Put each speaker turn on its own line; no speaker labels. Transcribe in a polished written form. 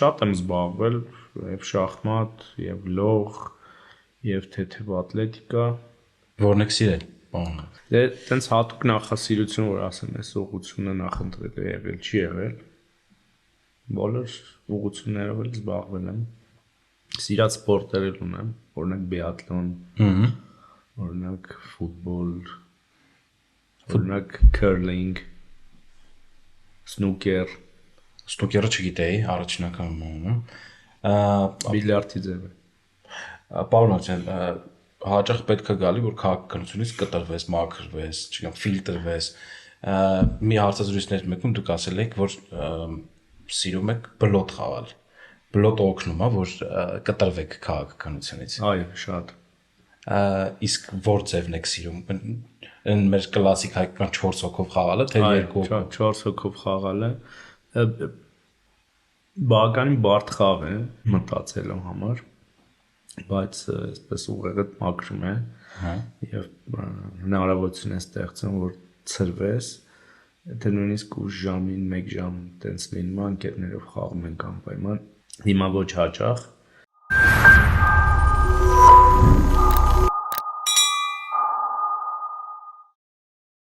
շատ եմ զբաղվել եւ շախմատ, եւ լող, եւ թեթև ատլետիկա։
Որն եք սիրել, բանը։
Դե տենց հատուկ նախասիրություն, որ ասեմ, այս ուղղությունը նախընտրել է եղել, չի եղել։ Բոլոր ուղղություններով էլ զբաղվել եմ։ Սիրած սպորտեր էլ ունեմ, օրինակ բիաթլոն, օրինակ ֆուտբոլ, օրինակ curling, snooker,
Ստուկերը չգիտեի, առաջին անգամ անում։
բիլիարդի ձև է։
Պարոն Ալցյան, հաճախ պետք է գալի, որ քաղաքականությունից կտրվես, մաքրվես, չգիտեմ, ֆիլտրվես։ Մի հարցազրույցներից մեկում դուք ասել եք, որ սիրում եք բլոտ խաղալ։ Բլոտը օգնում է, որ կտրվեք քաղաքականությունից։
Այո, շատ։
Իսկ որ ձևն եք սիրում։ Մեր կլասիկ հայկական 4 հոգով խաղալը, թե 2 հոգով։
4 հոգով խաղալը բավականին բարդ խաղ է մտածելու համար, բայց այսպես ուղեղդ մաքրում է եւ հնարավորություն է ստեղծում, որ ցրվես, եթե նույնիսկ ուշ ժամին 1 ժամ տենց լինում է, ընկերներով խաղում ենք անպայման։ Հիմա ոչ հաճախ,